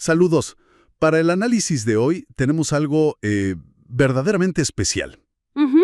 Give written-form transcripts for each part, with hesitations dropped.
Saludos. Para el análisis de hoy tenemos algo verdaderamente especial. Ujú.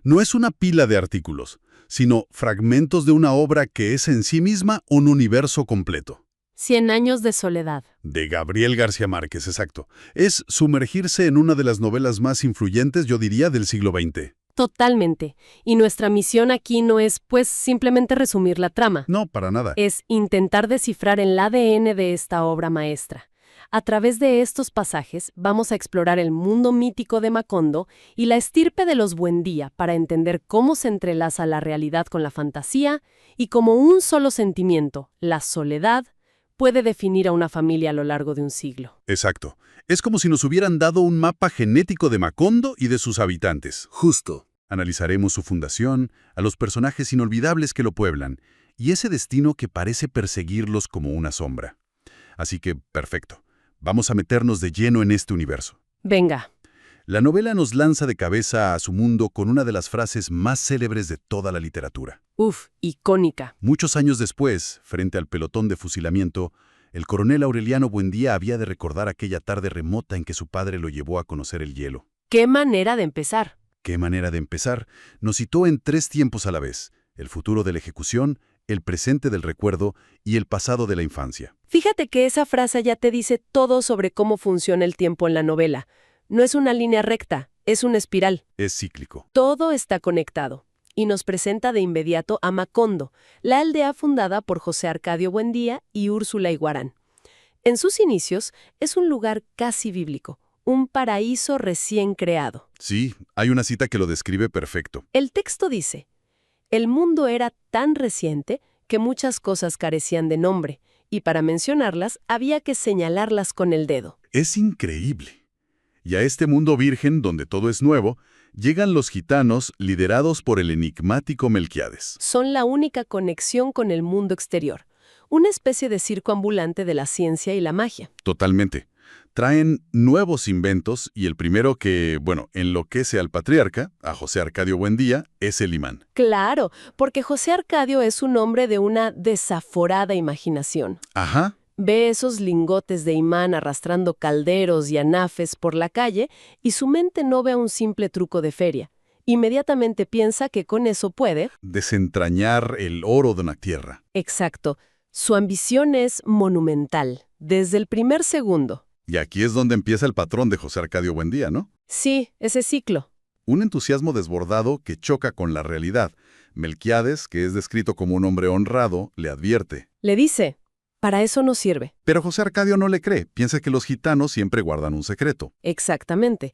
No es una pila de artículos, sino fragmentos de una obra que es en sí misma un universo completo. 100 años de soledad. De Gabriel García Márquez, exacto. Es sumergirse en una de las novelas más influyentes, yo diría, del siglo XX. Totalmente. Y nuestra misión aquí no es, pues, simplemente resumir la trama. No, para nada. Es intentar descifrar el ADN de esta obra maestra. A través de estos pasajes vamos a explorar el mundo mítico de Macondo y la estirpe de los Buendía para entender cómo se entrelaza la realidad con la fantasía y cómo un solo sentimiento, la soledad, puede definir a una familia a lo largo de un siglo. Exacto. Es como si nos hubieran dado un mapa genético de Macondo y de sus habitantes. Justo. Analizaremos su fundación, a los personajes inolvidables que lo pueblan, y ese destino que parece perseguirlos como una sombra. Así que, perfecto. Vamos a meternos de lleno en este universo. Venga. La novela nos lanza de cabeza a su mundo con una de las frases más célebres de toda la literatura. Icónica. Muchos años después, frente al pelotón de fusilamiento, el coronel Aureliano Buendía había de recordar aquella tarde remota en que su padre lo llevó a conocer el hielo. ¡Qué manera de empezar! ¿Qué manera de empezar? Nos citó en 3 tiempos a la vez: el futuro de la ejecución, el presente del recuerdo y el pasado de la infancia. Fíjate que esa frase ya te dice todo sobre cómo funciona el tiempo en la novela. No es una línea recta, es una espiral. Es cíclico. Todo está conectado. Y nos presenta de inmediato a Macondo, la aldea fundada por José Arcadio Buendía y Úrsula Iguarán. En sus inicios es un lugar casi bíblico, un paraíso recién creado. Sí, hay una cita que lo describe perfecto. El texto dice: el mundo era tan reciente que muchas cosas carecían de nombre, y para mencionarlas había que señalarlas con el dedo. Es increíble. Y a este mundo virgen, donde todo es nuevo, llegan los gitanos liderados por el enigmático Melquiades. Son la única conexión con el mundo exterior, una especie de circo ambulante de la ciencia y la magia. Totalmente. Traen nuevos inventos y el primero que, enloquece al patriarca, a José Arcadio Buendía, es el imán. Claro, porque José Arcadio es un hombre de una desaforada imaginación. Ajá. Ve esos lingotes de imán arrastrando calderos y anafes por la calle y su mente no ve un simple truco de feria. Inmediatamente piensa que con eso puede... desentrañar el oro de una tierra. Exacto. Su ambición es monumental, desde el primer segundo. Y aquí es donde empieza el patrón de José Arcadio Buendía, ¿no? Sí, ese ciclo. Un entusiasmo desbordado que choca con la realidad. Melquiades, que es descrito como un hombre honrado, le advierte. Le dice: para eso no sirve. Pero José Arcadio no le cree, piensa que los gitanos siempre guardan un secreto. Exactamente.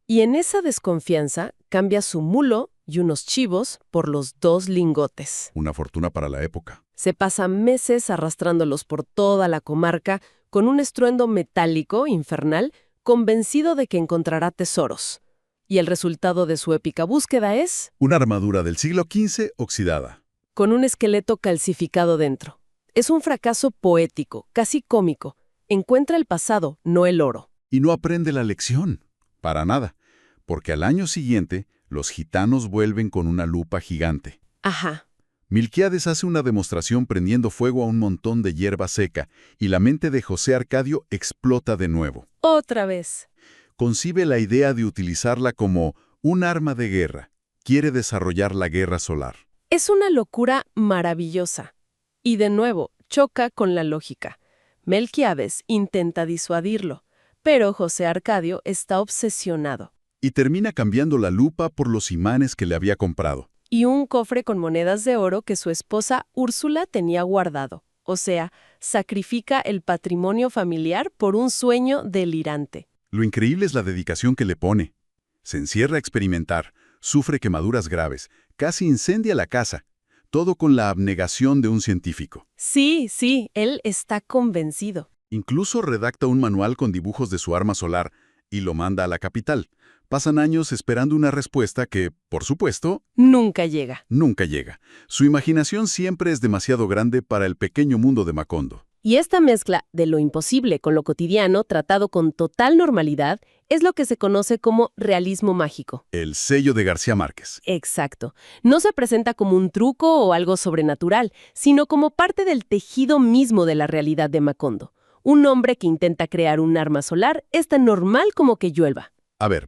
Y en esa desconfianza cambia su mulo y unos chivos por los 2 lingotes. Una fortuna para la época. Se pasa meses arrastrándolos por toda la comarca con un estruendo metálico infernal, convencido de que encontrará tesoros. Y el resultado de su épica búsqueda es... una armadura del siglo XV oxidada. con un esqueleto calcificado dentro. Es un fracaso poético, casi cómico. Encuentra el pasado, no el oro. Y no aprende la lección. Para nada. Porque al año siguiente, los gitanos vuelven con una lupa gigante. Ajá. Melquiades hace una demostración prendiendo fuego a un montón de hierba seca, y la mente de José Arcadio explota de nuevo. Otra vez. Concibe la idea de utilizarla como un arma de guerra. Quiere desarrollar la guerra solar. Es una locura maravillosa. Y de nuevo, choca con la lógica. Melquiades intenta disuadirlo, pero José Arcadio está obsesionado. Y termina cambiando la lupa por los imanes que le había comprado. Y un cofre con monedas de oro que su esposa Úrsula tenía guardado. O sea, sacrifica el patrimonio familiar por un sueño delirante. Lo increíble es la dedicación que le pone. Se encierra a experimentar, sufre quemaduras graves, casi incendia la casa. Todo con la abnegación de un científico. Sí, él está convencido. Incluso redacta un manual con dibujos de su arma solar y lo manda a la capital. Pasan años esperando una respuesta que, por supuesto, Nunca llega. nunca llega. Su imaginación siempre es demasiado grande para el pequeño mundo de Macondo. Y esta mezcla de lo imposible con lo cotidiano, tratado con total normalidad, es lo que se conoce como realismo mágico. El sello de García Márquez. Exacto. No se presenta como un truco o algo sobrenatural, sino como parte del tejido mismo de la realidad de Macondo. Un hombre que intenta crear un arma solar es tan normal como que llueva. A ver,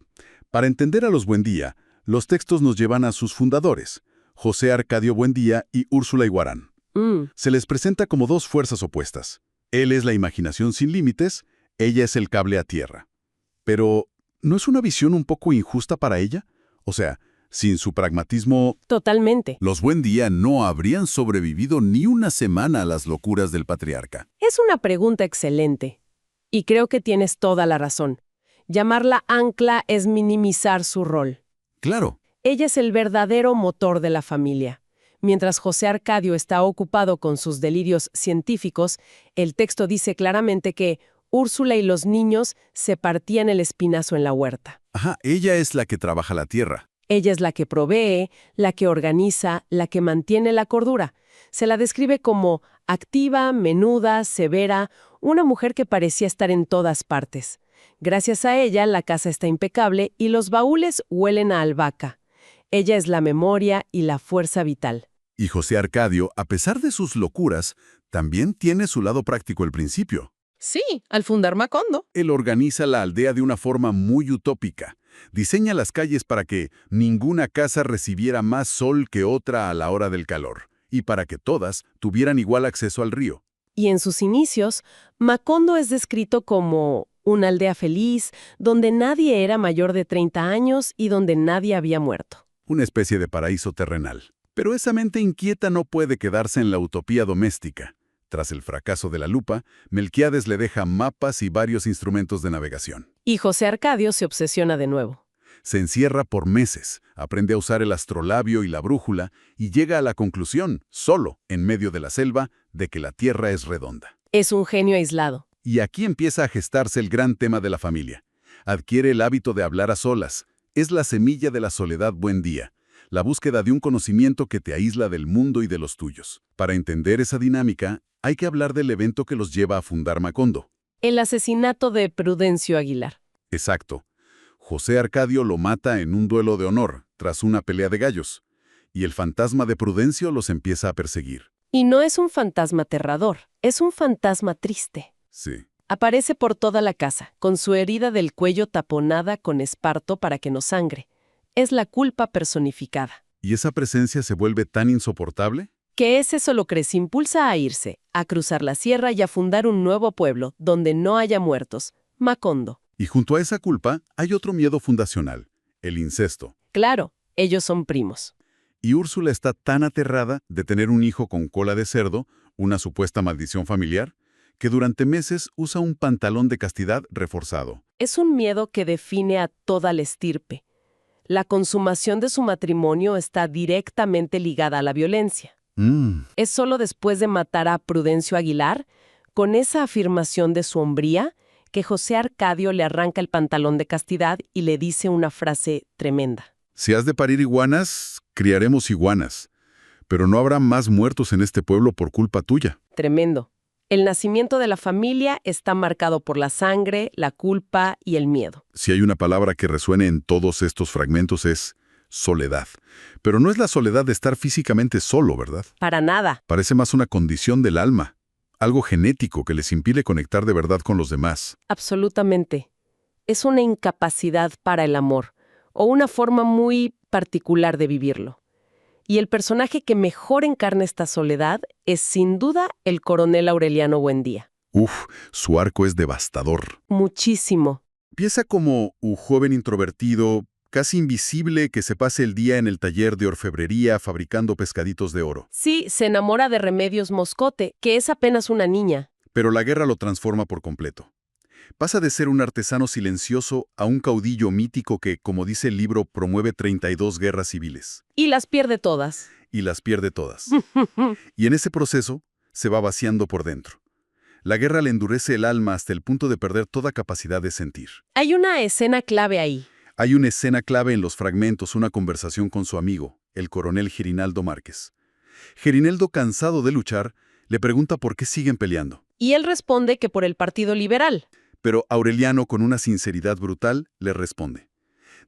para entender a los Buendía, los textos nos llevan a sus fundadores, José Arcadio Buendía y Úrsula Iguarán. Se les presenta como dos fuerzas opuestas. Él es la imaginación sin límites, ella es el cable a tierra. Pero, ¿no es una visión un poco injusta para ella? O sea, sin su pragmatismo, Totalmente. los Buendía no habrían sobrevivido ni una semana a las locuras del patriarca. Es una pregunta excelente. Y creo que tienes toda la razón. Llamarla ancla es minimizar su rol. Claro. Ella es el verdadero motor de la familia. Mientras José Arcadio está ocupado con sus delirios científicos, el texto dice claramente que Úrsula y los niños se partían el espinazo en la huerta. Ajá, ella es la que trabaja la tierra. Ella es la que provee, la que organiza, la que mantiene la cordura. Se la describe como activa, menuda, severa, una mujer que parecía estar en todas partes. Gracias a ella, la casa está impecable y los baúles huelen a albahaca. Ella es la memoria y la fuerza vital. Y José Arcadio, a pesar de sus locuras, también tiene su lado práctico al principio. Sí, al fundar Macondo. Él organiza la aldea de una forma muy utópica. Diseña las calles para que ninguna casa recibiera más sol que otra a la hora del calor, y para que todas tuvieran igual acceso al río. Y en sus inicios, Macondo es descrito como una aldea feliz, donde nadie era mayor de 30 años y donde nadie había muerto. Una especie de paraíso terrenal. Pero esa mente inquieta no puede quedarse en la utopía doméstica. Tras el fracaso de la lupa, Melquiades le deja mapas y varios instrumentos de navegación. Y José Arcadio se obsesiona de nuevo. Se encierra por meses, aprende a usar el astrolabio y la brújula y llega a la conclusión, solo, en medio de la selva, de que la Tierra es redonda. Es un genio aislado. Y aquí empieza a gestarse el gran tema de la familia. Adquiere el hábito de hablar a solas. Es la semilla de la soledad Buendía, la búsqueda de un conocimiento que te aísla del mundo y de los tuyos. Para entender esa dinámica, hay que hablar del evento que los lleva a fundar Macondo. El asesinato de Prudencio Aguilar. Exacto. José Arcadio lo mata en un duelo de honor, tras una pelea de gallos, y el fantasma de Prudencio los empieza a perseguir. Y no es un fantasma aterrador, es un fantasma triste. Sí. Aparece por toda la casa, con su herida del cuello taponada con esparto para que no sangre. Es la culpa personificada. ¿Y esa presencia se vuelve tan insoportable? Que ese solo crees impulsa a irse, a cruzar la sierra y a fundar un nuevo pueblo, donde no haya muertos, Macondo. Y junto a esa culpa hay otro miedo fundacional, el incesto. Claro, ellos son primos. Y Úrsula está tan aterrada de tener un hijo con cola de cerdo, una supuesta maldición familiar, que durante meses usa un pantalón de castidad reforzado. Es un miedo que define a toda la estirpe. La consumación de su matrimonio está directamente ligada a la violencia. Es solo después de matar a Prudencio Aguilar, con esa afirmación de su hombría, que José Arcadio le arranca el pantalón de castidad y le dice una frase tremenda. Si has de parir iguanas, criaremos iguanas. Pero no habrá más muertos en este pueblo por culpa tuya. Tremendo. El nacimiento de la familia está marcado por la sangre, la culpa y el miedo. Si hay una palabra que resuene en todos estos fragmentos es soledad. Pero no es la soledad de estar físicamente solo, ¿verdad? Para nada. Parece más una condición del alma, algo genético que les impide conectar de verdad con los demás. Absolutamente. Es una incapacidad para el amor, o una forma muy particular de vivirlo. Y el personaje que mejor encarna esta soledad es sin duda el coronel Aureliano Buendía. Su arco es devastador. Muchísimo. Empieza como un joven introvertido, casi invisible, que se pase el día en el taller de orfebrería fabricando pescaditos de oro. Sí, se enamora de Remedios Moscote, que es apenas una niña. Pero la guerra lo transforma por completo. Pasa de ser un artesano silencioso a un caudillo mítico que, como dice el libro, promueve 32 guerras civiles. Y las pierde todas. Y las pierde todas. Y en ese proceso se va vaciando por dentro. La guerra le endurece el alma hasta el punto de perder toda capacidad de sentir. Hay una escena clave ahí. Hay una escena clave en los fragmentos, una conversación con su amigo, el coronel Girinaldo Márquez. Girinaldo, cansado de luchar, le pregunta por qué siguen peleando. Y él responde que por el Partido Liberal. Pero Aureliano, con una sinceridad brutal, le responde: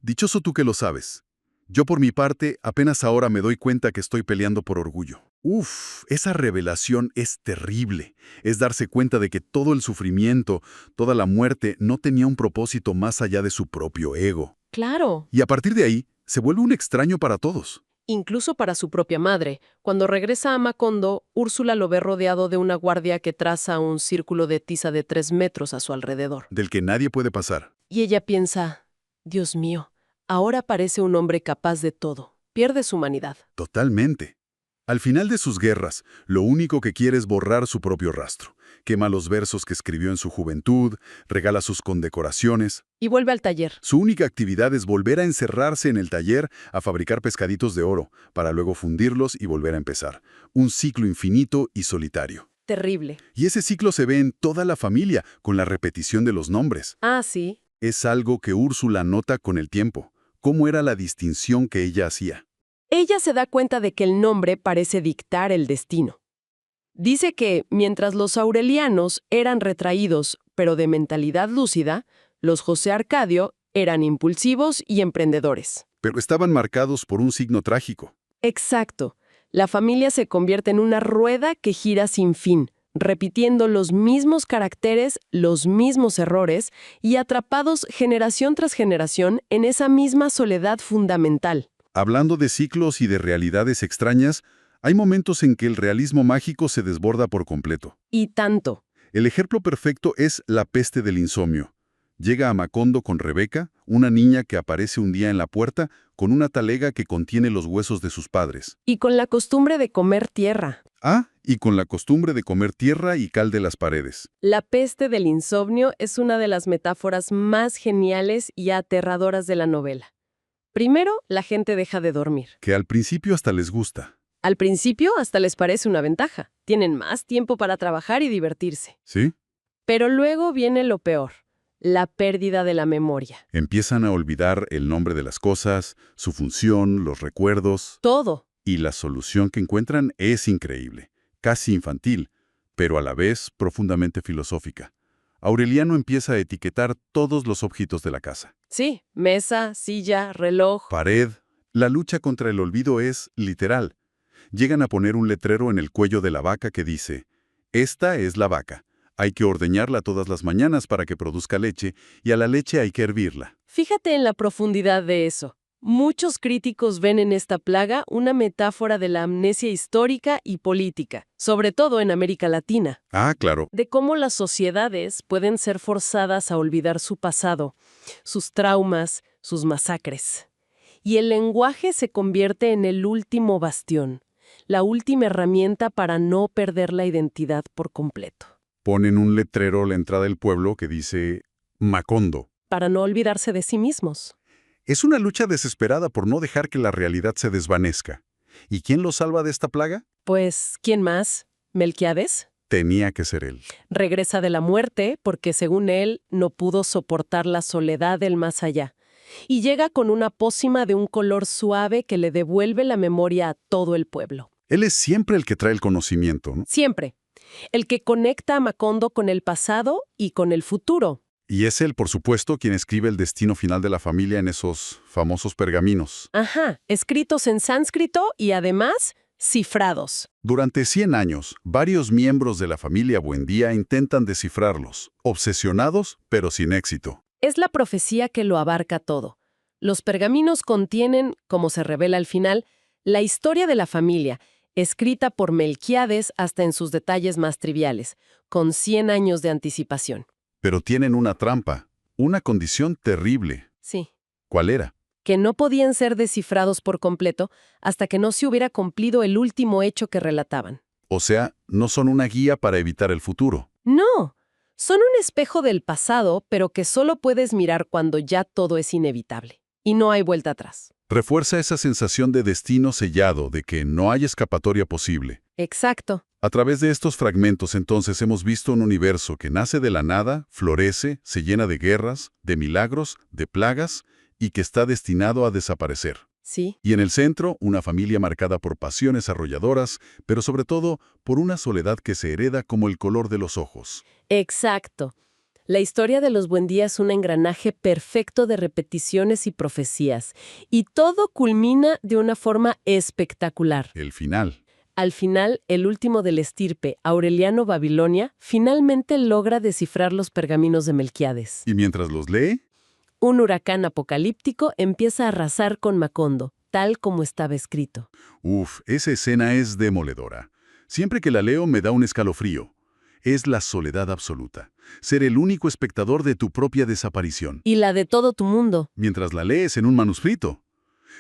«Dichoso tú que lo sabes. Yo por mi parte, apenas ahora me doy cuenta que estoy peleando por orgullo. Uf, esa revelación es terrible. Es darse cuenta de que todo el sufrimiento, toda la muerte no tenía un propósito más allá de su propio ego. Claro. Y a partir de ahí, se vuelve un extraño para todos. Incluso para su propia madre. Cuando regresa a Macondo, Úrsula lo ve rodeado de una guardia que traza un círculo de tiza de 3 metros a su alrededor. Del que nadie puede pasar. Y ella piensa, Dios mío, ahora parece un hombre capaz de todo. Pierde su humanidad. Totalmente. Al final de sus guerras, lo único que quiere es borrar su propio rastro. Quema los versos que escribió en su juventud, regala sus condecoraciones. Y vuelve al taller. Su única actividad es volver a encerrarse en el taller a fabricar pescaditos de oro, para luego fundirlos y volver a empezar. Un ciclo infinito y solitario. Terrible. Y ese ciclo se ve en toda la familia, con la repetición de los nombres. Ah, sí. Es algo que Úrsula nota con el tiempo, cómo era la distinción que ella hacía. Ella se da cuenta de que el nombre parece dictar el destino. Dice que, mientras los aurelianos eran retraídos, pero de mentalidad lúcida, los José Arcadio eran impulsivos y emprendedores. Pero estaban marcados por un signo trágico. Exacto. La familia se convierte en una rueda que gira sin fin, repitiendo los mismos caracteres, los mismos errores y atrapados generación tras generación en esa misma soledad fundamental. Hablando de ciclos y de realidades extrañas, hay momentos en que el realismo mágico se desborda por completo. Y tanto. El ejemplo perfecto es La peste del insomnio. Llega a Macondo con Rebeca, una niña que aparece un día en la puerta con una talega que contiene los huesos de sus padres. Y con la costumbre de comer tierra. Ah, y con la costumbre de comer tierra y cal de las paredes. La peste del insomnio es una de las metáforas más geniales y aterradoras de la novela. Primero, la gente deja de dormir. Que al principio hasta les gusta. Al principio hasta les parece una ventaja. Tienen más tiempo para trabajar y divertirse. ¿Sí? Pero luego viene lo peor, la pérdida de la memoria. Empiezan a olvidar el nombre de las cosas, su función, los recuerdos. Todo. Y la solución que encuentran es increíble, casi infantil, pero a la vez profundamente filosófica. Aureliano empieza a etiquetar todos los objetos de la casa. Sí, mesa, silla, reloj. Pared. La lucha contra el olvido es literal. Llegan a poner un letrero en el cuello de la vaca que dice: «Esta es la vaca. Hay que ordeñarla todas las mañanas para que produzca leche, y a la leche hay que hervirla». Fíjate en la profundidad de eso. Muchos críticos ven en esta plaga una metáfora de la amnesia histórica y política, sobre todo en América Latina. Ah, claro. De cómo las sociedades pueden ser forzadas a olvidar su pasado, sus traumas, sus masacres. Y el lenguaje se convierte en el último bastión, la última herramienta para no perder la identidad por completo. Ponen un letrero a la entrada del pueblo que dice Macondo. Para no olvidarse de sí mismos. Es una lucha desesperada por no dejar que la realidad se desvanezca. ¿Y quién lo salva de esta plaga? Pues, ¿quién más? ¿Melquiades? Tenía que ser él. Regresa de la muerte porque, según él, no pudo soportar la soledad del más allá. Y llega con una pócima de un color suave que le devuelve la memoria a todo el pueblo. Él es siempre el que trae el conocimiento, ¿no? Siempre. El que conecta a Macondo con el pasado y con el futuro. Y es él, por supuesto, quien escribe el destino final de la familia en esos famosos pergaminos. Ajá, escritos en sánscrito y además cifrados. Durante 100 años, varios miembros de la familia Buendía intentan descifrarlos, obsesionados, pero sin éxito. Es la profecía que lo abarca todo. Los pergaminos contienen, como se revela al final, la historia de la familia, escrita por Melquiades hasta en sus detalles más triviales, con 100 años de anticipación. Pero tienen una trampa, una condición terrible. Sí. ¿Cuál era? Que no podían ser descifrados por completo hasta que no se hubiera cumplido el último hecho que relataban. O sea, no son una guía para evitar el futuro. No, son un espejo del pasado, pero que solo puedes mirar cuando ya todo es inevitable. Y no hay vuelta atrás. Refuerza esa sensación de destino sellado, de que no hay escapatoria posible. Exacto. A través de estos fragmentos, entonces, hemos visto un universo que nace de la nada, florece, se llena de guerras, de milagros, de plagas, y que está destinado a desaparecer. Sí. Y en el centro, una familia marcada por pasiones arrolladoras, pero sobre todo por una soledad que se hereda como el color de los ojos. Exacto. La historia de los Buendía es un engranaje perfecto de repeticiones y profecías, y todo culmina de una forma espectacular. El final. Al final, el último de la estirpe, Aureliano Babilonia, finalmente logra descifrar los pergaminos de Melquíades. ¿Y mientras los lee? Un huracán apocalíptico empieza a arrasar con Macondo, tal como estaba escrito. Uf, esa escena es demoledora. Siempre que la leo me da un escalofrío. Es la soledad absoluta. Ser el único espectador de tu propia desaparición. Y la de todo tu mundo. Mientras la lees en un manuscrito.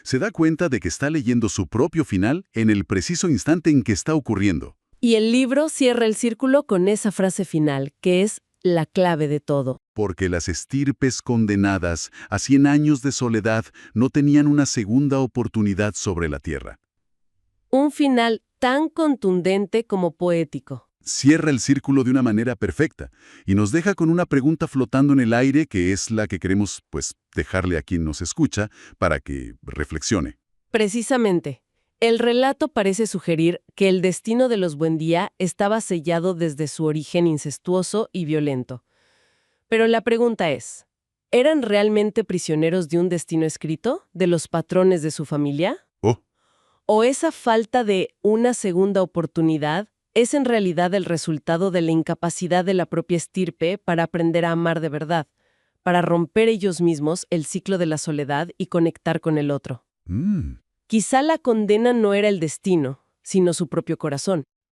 Se da cuenta de que está leyendo su propio final en el preciso instante en que está ocurriendo. Y el libro cierra el círculo con esa frase final, que es la clave de todo. Porque las estirpes condenadas a 100 años de soledad no tenían una segunda oportunidad sobre la tierra. Un final tan contundente como poético. Cierra el círculo de una manera perfecta y nos deja con una pregunta flotando en el aire que es la que queremos, dejarle a quien nos escucha para que reflexione. Precisamente, el relato parece sugerir que el destino de los Buendía estaba sellado desde su origen incestuoso y violento. Pero la pregunta es, ¿eran realmente prisioneros de un destino escrito, de los patrones de su familia? Oh, ¿O esa falta de una segunda oportunidad es en realidad el resultado de la incapacidad de la propia estirpe para aprender a amar de verdad, para romper ellos mismos el ciclo de la soledad y conectar con el otro? Quizá la condena no era el destino, sino su propio corazón.